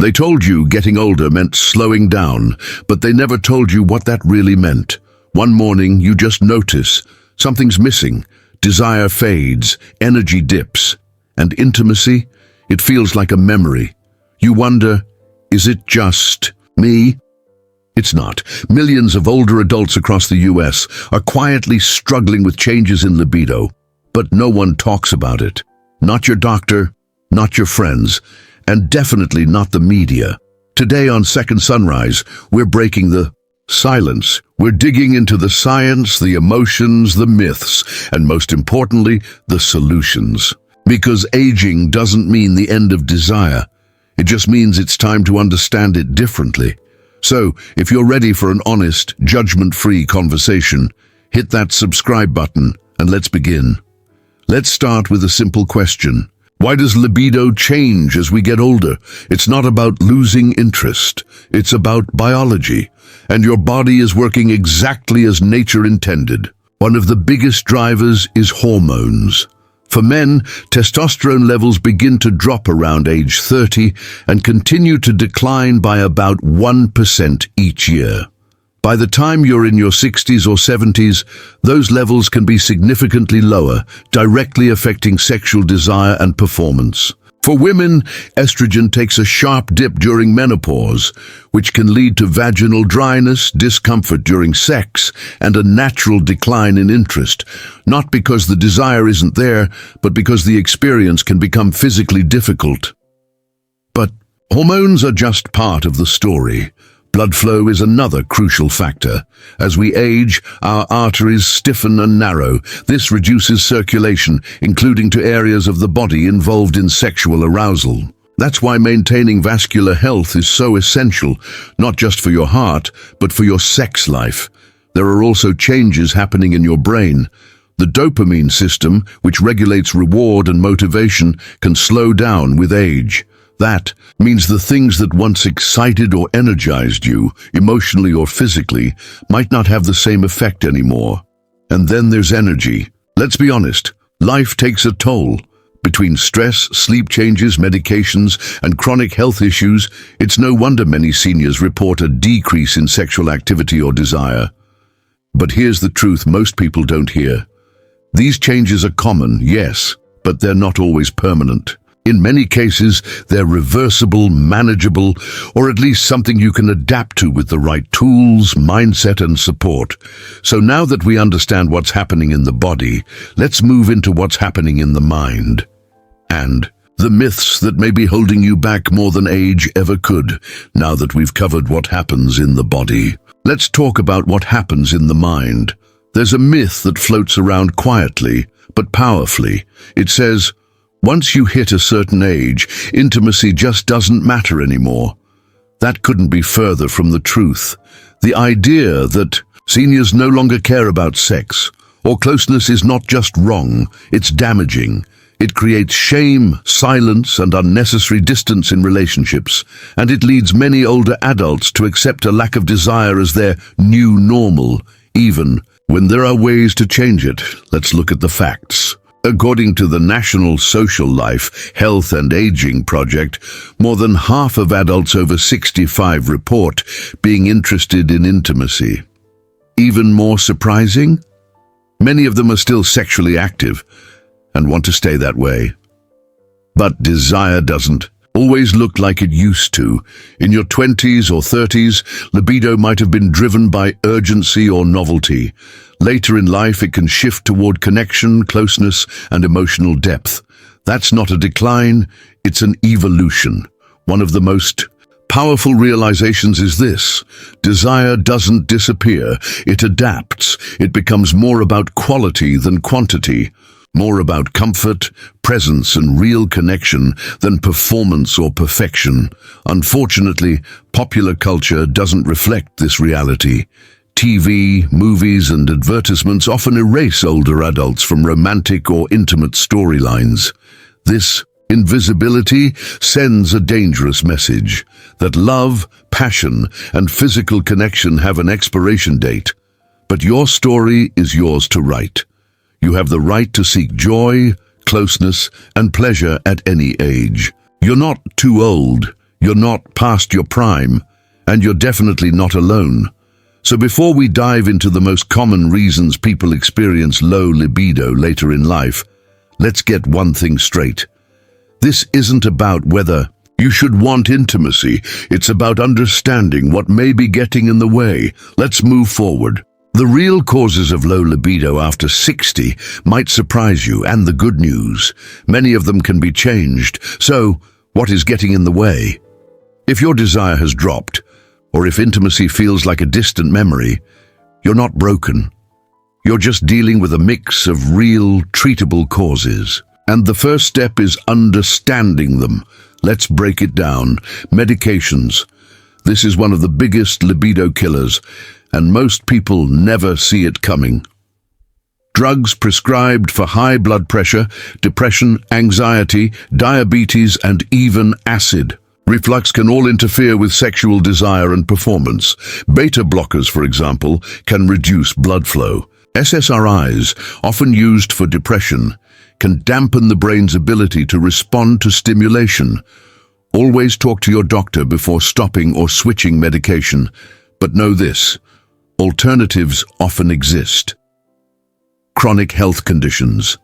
They told you getting older meant slowing down, but they never told you what that really meant. One morning, you just notice something's missing. Desire fades, energy dips, and intimacy, it feels like a memory. You wonder, is it just me? It's not. Millions of older adults across the US are quietly struggling with changes in libido, but no one talks about it. Not your doctor, not your friends, and definitely not the media. Today on Second Sunrise, we're breaking the silence. We're digging into the science, the emotions, the myths, and most importantly, the solutions. Because aging doesn't mean the end of desire. It just means it's time to understand it differently. So, if you're ready for an honest, judgment-free conversation, hit that subscribe button and let's begin. Let's start with a simple question. Why does libido change as we get older? It's not about losing interest. It's about biology. And your body is working exactly as nature intended. One of the biggest drivers is hormones. For men, testosterone levels begin to drop around age 30 and continue to decline by about 1% each year. By the time you're in your 60s or 70s, those levels can be significantly lower, directly affecting sexual desire and performance. For women, estrogen takes a sharp dip during menopause, which can lead to vaginal dryness, discomfort during sex, and a natural decline in interest, not because the desire isn't there, but because the experience can become physically difficult. But hormones are just part of the story. Blood flow is another crucial factor. As we age, our arteries stiffen and narrow. This reduces circulation, including to areas of the body involved in sexual arousal. That's why maintaining vascular health is so essential, not just for your heart, but for your sex life. There are also changes happening in your brain. The dopamine system, which regulates reward and motivation, can slow down with age. That means the things that once excited or energized you, emotionally or physically, might not have the same effect anymore. And then there's energy. Let's be honest, life takes a toll. Between stress, sleep changes, medications, and chronic health issues, it's no wonder many seniors report a decrease in sexual activity or desire. But here's the truth most people don't hear. These changes are common, yes, but they're not always permanent. In many cases, they're reversible, manageable, or at least something you can adapt to with the right tools, mindset, and support. So now that we understand what's happening in the body, let's move into what's happening in the mind. And the myths that may be holding you back more than age ever could, now that we've covered what happens in the body. Let's talk about what happens in the mind. There's a myth that floats around quietly, but powerfully. It says, once you hit a certain age, intimacy just doesn't matter anymore. That couldn't be further from the truth. The idea that seniors no longer care about sex or closeness is not just wrong, it's damaging. It creates shame, silence, and unnecessary distance in relationships, and it leads many older adults to accept a lack of desire as their new normal, even when there are ways to change it. Let's look at the facts. According to the National Social Life, Health and Aging Project, more than half of adults over 65 report being interested in intimacy. Even more surprising? Many of them are still sexually active and want to stay that way. But desire doesn't always look like it used to. In your 20s or 30s, libido might have been driven by urgency or novelty. Later in life, it can shift toward connection, closeness, and emotional depth. That's not a decline, it's an evolution. One of the most powerful realizations is this: desire doesn't disappear, it adapts. It becomes more about quality than quantity. More about comfort, presence, and real connection than performance or perfection. Unfortunately, popular culture doesn't reflect this reality. TV, movies, and advertisements often erase older adults from romantic or intimate storylines. This invisibility sends a dangerous message that love, passion, and physical connection have an expiration date. But your story is yours to write. You have the right to seek joy, closeness, and pleasure at any age. You're not too old, You're not past your prime, and you're definitely not alone. So before we dive into the most common reasons people experience low libido later in life, let's get one thing straight. This isn't about whether you should want intimacy. It's about understanding what may be getting in the way. Let's move forward. The real causes of low libido after 60 might surprise you, and the good news, many of them can be changed. So, what is getting in the way? If your desire has dropped, or if intimacy feels like a distant memory, you're not broken. You're just dealing with a mix of real, treatable causes. And the first step is understanding them. Let's break it down. Medications. This is one of the biggest libido killers, and most people never see it coming. Drugs prescribed for high blood pressure, depression, anxiety, diabetes, and even acid reflux can all interfere with sexual desire and performance. Beta blockers, for example, can reduce blood flow. SSRIs, often used for depression, can dampen the brain's ability to respond to stimulation. Always talk to your doctor before stopping or switching medication. But know this, alternatives often exist. Chronic health conditions.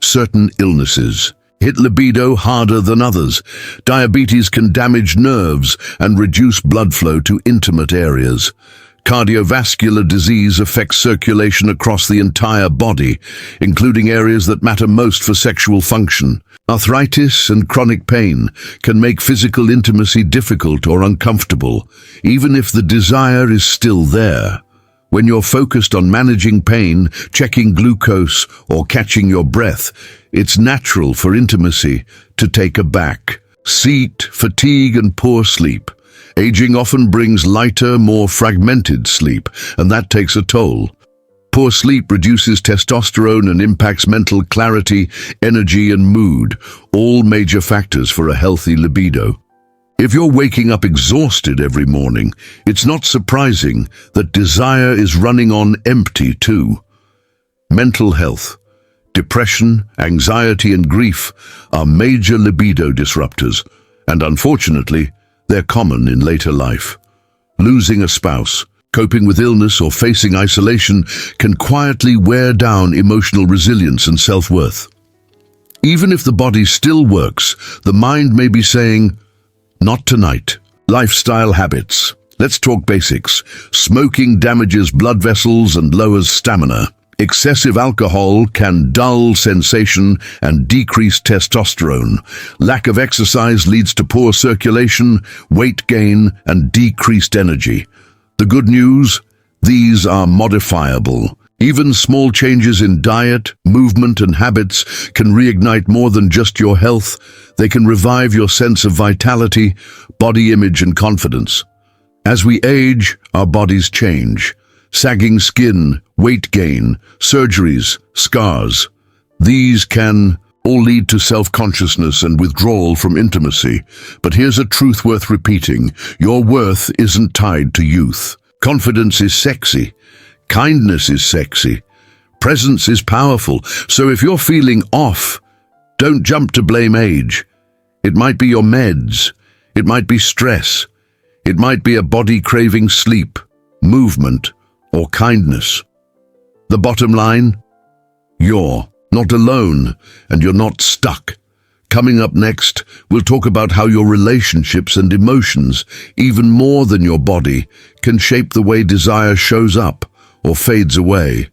Certain illnesses hit libido harder than others. Diabetes can damage nerves and reduce blood flow to intimate areas. Cardiovascular disease affects circulation across the entire body, including areas that matter most for sexual function. Arthritis and chronic pain can make physical intimacy difficult or uncomfortable, even if the desire is still there. When you're focused on managing pain, checking glucose, or catching your breath, it's natural for intimacy to take a back seat, fatigue, and poor sleep. Aging often brings lighter, more fragmented sleep, and that takes a toll. Poor sleep reduces testosterone and impacts mental clarity, energy, and mood, all major factors for a healthy libido. If you're waking up exhausted every morning, it's not surprising that desire is running on empty too. Mental health. Depression, anxiety, and grief are major libido disruptors, and unfortunately, they're common in later life. Losing a spouse, coping with illness, or facing isolation can quietly wear down emotional resilience and self-worth. Even if the body still works, the mind may be saying, "Not tonight." Lifestyle habits. Let's talk basics. Smoking damages blood vessels and lowers stamina. Excessive alcohol can dull sensation and decrease testosterone. Lack of exercise leads to poor circulation, weight gain, and decreased energy. The good news? These are modifiable. Even small changes in diet, movement, and habits can reignite more than just your health. They can revive your sense of vitality, body image, and confidence. As we age, our bodies change. Sagging skin, weight gain, surgeries, scars. These can all lead to self-consciousness and withdrawal from intimacy. But here's a truth worth repeating. Your worth isn't tied to youth. Confidence is sexy. Kindness is sexy. Presence is powerful. So if you're feeling off, don't jump to blame age. It might be your meds. It might be stress. It might be a body craving sleep, movement, or kindness. The bottom line? You're not alone, and you're not stuck. Coming up next, we'll talk about how your relationships and emotions, even more than your body, can shape the way desire shows up or fades away.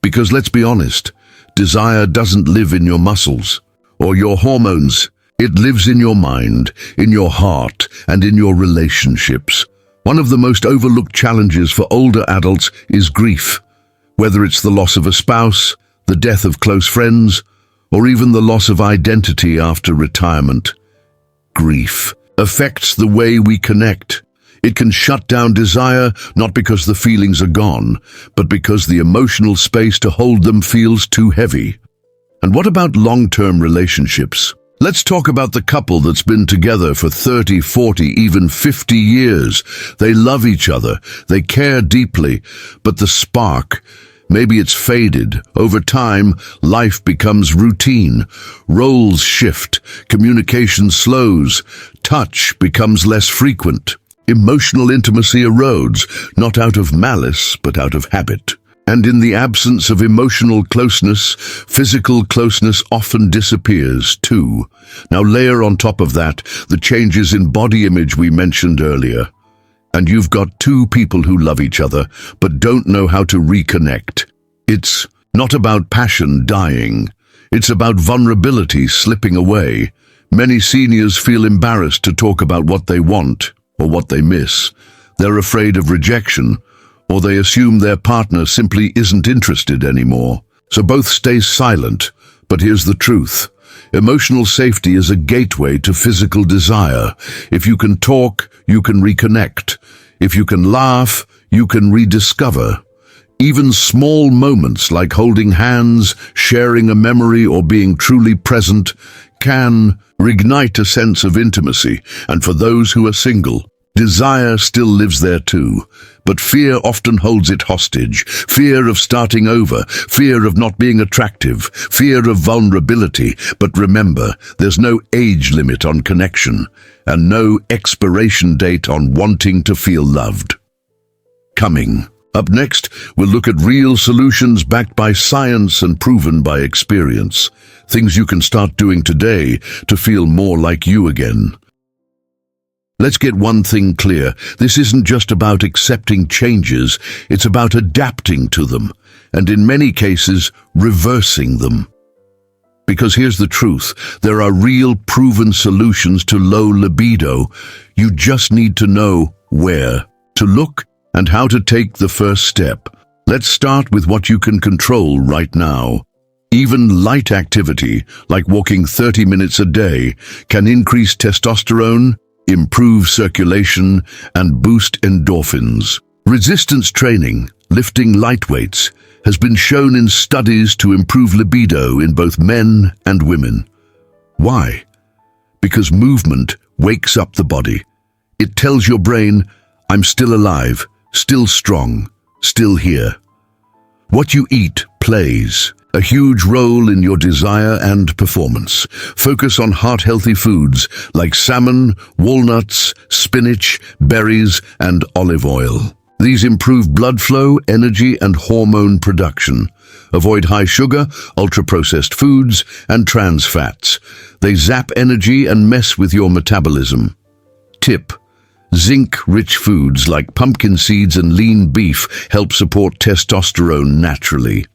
Because let's be honest, desire doesn't live in your muscles or your hormones. It lives in your mind, in your heart, and in your relationships. One of the most overlooked challenges for older adults is grief. Whether it's the loss of a spouse, the death of close friends, or even the loss of identity after retirement. Grief affects the way we connect. It can shut down desire, not because the feelings are gone, but because the emotional space to hold them feels too heavy. And what about long-term relationships? Let's talk about the couple that's been together for 30, 40, even 50 years. They love each other, they care deeply, but the spark, Maybe it's faded. Over time, life becomes routine. Roles shift, communication slows, touch becomes less frequent. Emotional intimacy erodes, not out of malice, but out of habit. And in the absence of emotional closeness, physical closeness often disappears too. Now layer on top of that the changes in body image we mentioned earlier. And you've got two people who love each other, but don't know how to reconnect. It's not about passion dying. It's about vulnerability slipping away. Many seniors feel embarrassed to talk about what they want or what they miss. They're afraid of rejection, or they assume their partner simply isn't interested anymore. So both stay silent. But here's the truth. Emotional safety is a gateway to physical desire. If you can talk, you can reconnect. If you can laugh, you can rediscover. Even small moments like holding hands, sharing a memory, or being truly present can reignite a sense of intimacy. And for those who are single, desire still lives there too. But fear often holds it hostage. Fear of starting over, fear of not being attractive, fear of vulnerability. But remember, there's no age limit on connection, and no expiration date on wanting to feel loved. Coming up next, we'll look at real solutions backed by science and proven by experience. Things you can start doing today to feel more like you again. Let's get one thing clear. This isn't just about accepting changes, it's about adapting to them, and in many cases, reversing them. Because here's the truth, there are real proven solutions to low libido. You just need to know where to look and how to take the first step. Let's start with what you can control right now. Even light activity, like walking 30 minutes a day, can increase testosterone, improve circulation, and boost endorphins. Resistance training, lifting light weights, has been shown in studies to improve libido in both men and women. Why? Because movement wakes up the body. It tells your brain, I'm still alive, still strong, still here. What you eat plays a huge role in your desire and performance. Focus on heart-healthy foods like salmon, walnuts, spinach, berries, and olive oil. These improve blood flow, energy, and hormone production. Avoid high sugar, ultra-processed foods, and trans fats. They zap energy and mess with your metabolism. Tip: zinc-rich foods like pumpkin seeds and lean beef help support testosterone naturally.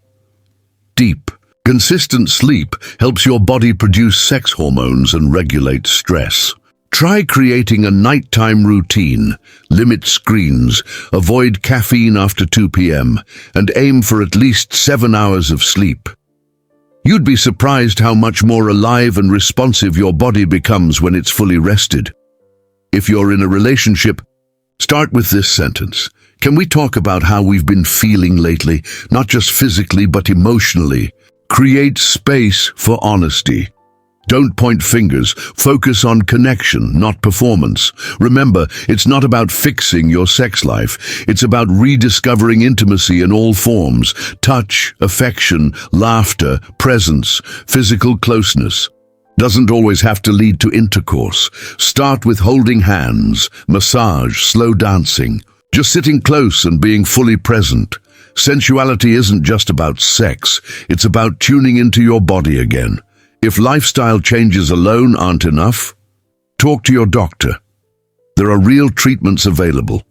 Deep, consistent sleep helps your body produce sex hormones and regulate stress. Try creating a nighttime routine. Limit screens, avoid caffeine after 2 p.m., and aim for at least 7 hours of sleep. You'd be surprised how much more alive and responsive your body becomes when it's fully rested. If you're in a relationship, start with this sentence. Can we talk about how we've been feeling lately, not just physically but emotionally? Create space for honesty. Don't point fingers. Focus on connection, not performance. Remember, it's not about fixing your sex life. It's about rediscovering intimacy in all forms: touch, affection, laughter, presence, physical closeness. Doesn't always have to lead to intercourse. Start with holding hands, massage, slow dancing. Just sitting close and being fully present. Sensuality isn't just about sex, it's about tuning into your body again. If lifestyle changes alone aren't enough, talk to your doctor. There are real treatments available.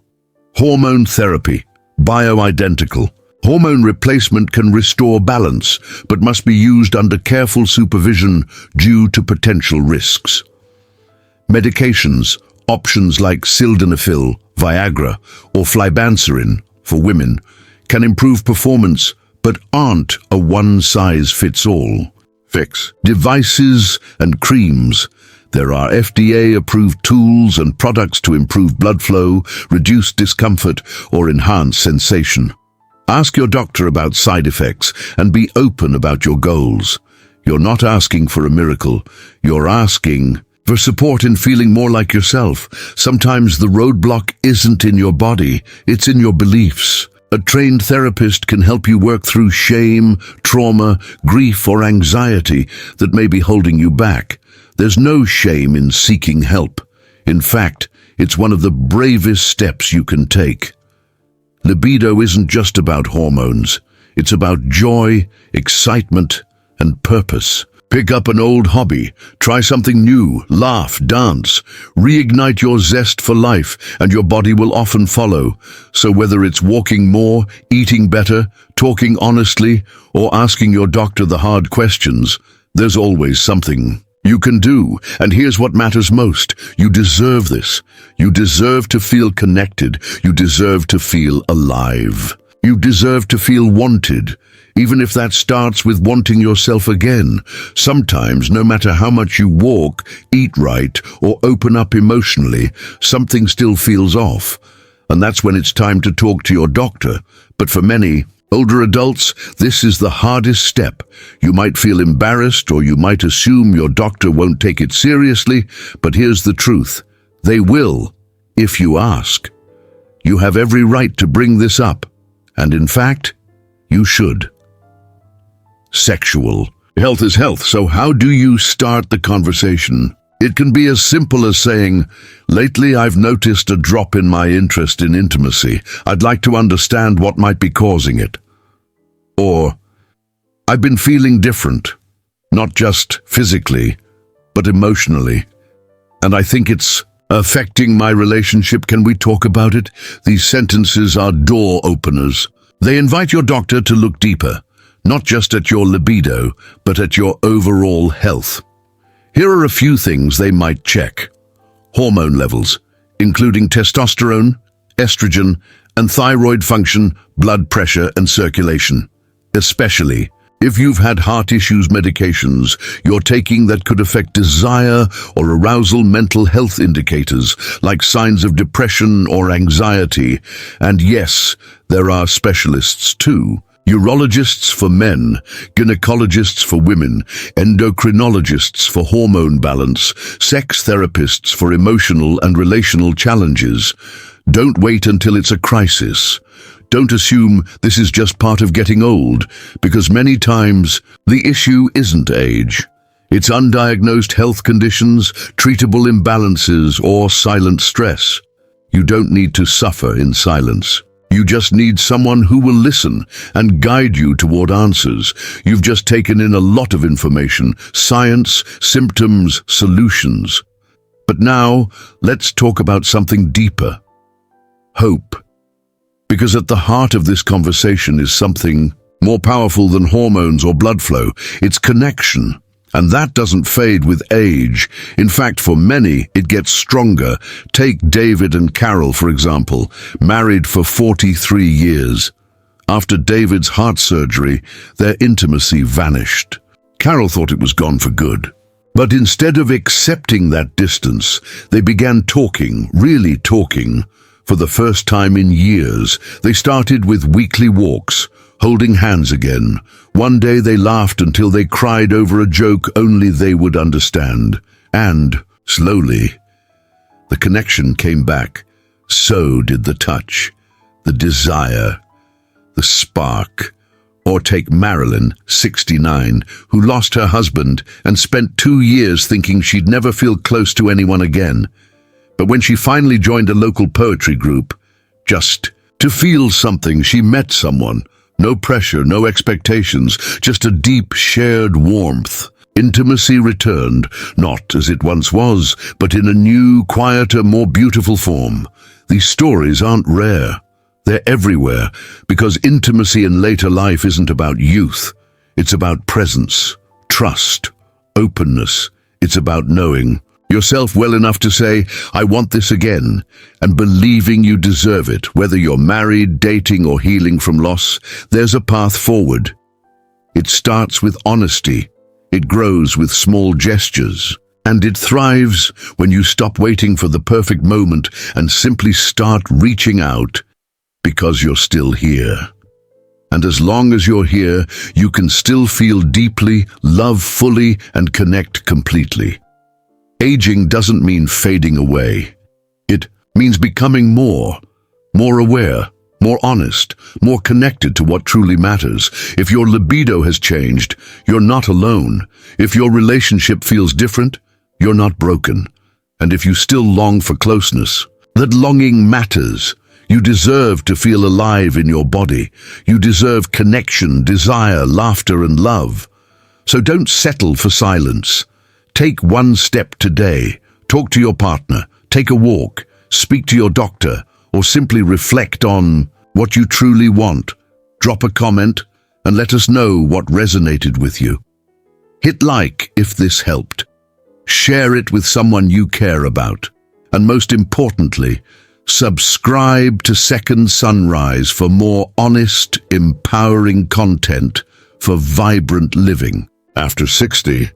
Hormone therapy, bioidentical. Hormone replacement can restore balance, but must be used under careful supervision due to potential risks. Medications, options like sildenafil, Viagra, or flibanserin for women, can improve performance, but aren't a one-size-fits-all fix. Devices and creams. There are FDA-approved tools and products to improve blood flow, reduce discomfort, or enhance sensation. Ask your doctor about side effects and be open about your goals. You're not asking for a miracle. You're asking for support in feeling more like yourself. Sometimes the roadblock isn't in your body, it's in your beliefs. A trained therapist can help you work through shame, trauma, grief, or anxiety that may be holding you back. There's no shame in seeking help. In fact, it's one of the bravest steps you can take. Libido isn't just about hormones. It's about joy, excitement, and purpose. Pick up an old hobby, try something new, laugh, dance, reignite your zest for life, and your body will often follow. So whether it's walking more, eating better, talking honestly, or asking your doctor the hard questions, there's always something you can do. And here's what matters most. You deserve this. You deserve to feel connected. You deserve to feel alive. You deserve to feel wanted, even if that starts with wanting yourself again. Sometimes, no matter how much you walk, eat right, or open up emotionally, something still feels off. And that's when it's time to talk to your doctor. But for many older adults, this is the hardest step. You might feel embarrassed, or you might assume your doctor won't take it seriously, but here's the truth. They will, if you ask. You have every right to bring this up. And in fact, you should. Sexual health is health, so how do you start the conversation? It can be as simple as saying, "Lately I've noticed a drop in my interest in intimacy. I'd like to understand what might be causing it." Or, "I've been feeling different, not just physically, but emotionally. And I think it's affecting my relationship. Can we talk about it?" These sentences are door openers. They invite your doctor to look deeper, not just at your libido, but at your overall health. Here are a few things they might check. Hormone levels, including testosterone, estrogen, and thyroid function, blood pressure, and circulation. Especially if you've had heart issues, medications you're taking that could affect desire or arousal, mental health indicators like signs of depression or anxiety. And yes, there are specialists too. Urologists for men, gynecologists for women, endocrinologists for hormone balance, sex therapists for emotional and relational challenges. Don't wait until it's a crisis. Don't assume this is just part of getting old, because many times the issue isn't age. It's undiagnosed health conditions, treatable imbalances, or silent stress. You don't need to suffer in silence. You just need someone who will listen and guide you toward answers. You've just taken in a lot of information, science, symptoms, solutions. But now, let's talk about something deeper. Hope. Because at the heart of this conversation is something more powerful than hormones or blood flow. It's connection. And that doesn't fade with age. In fact, for many, it gets stronger. Take David and Carol, for example, married for 43 years. After David's heart surgery, their intimacy vanished. Carol thought it was gone for good. But instead of accepting that distance, they began talking, really talking. For the first time in years, they started with weekly walks, holding hands again. One day they laughed until they cried over a joke only they would understand. And, slowly, the connection came back. So did the touch, the desire, the spark. Or take Marilyn, 69, who lost her husband and spent 2 years thinking she'd never feel close to anyone again. But when she finally joined a local poetry group, just to feel something, she met someone. No pressure, no expectations, just a deep shared warmth. Intimacy returned, not as it once was, but in a new, quieter, more beautiful form. These stories aren't rare. They're everywhere, because intimacy in later life isn't about youth. It's about presence, trust, openness. It's about knowing yourself well enough to say, "I want this again," and believing you deserve it. Whether you're married, dating, or healing from loss, there's a path forward. It starts with honesty. It grows with small gestures. And it thrives when you stop waiting for the perfect moment and simply start reaching out, because you're still here. And as long as you're here, you can still feel deeply, love fully, and connect completely. Aging doesn't mean fading away. It means becoming more aware, more honest, more connected to what truly matters. If your libido has changed, you're not alone. If your relationship feels different, you're not broken. And if you still long for closeness, that longing matters. You deserve to feel alive in your body. You deserve connection, desire, laughter, and love. So don't settle for silence. Take one step today. Talk to your partner, take a walk, speak to your doctor, or simply reflect on what you truly want. Drop a comment and let us know what resonated with you. Hit like if this helped. Share it with someone you care about. And most importantly, subscribe to Second Sunrise for more honest, empowering content for vibrant living. After 60,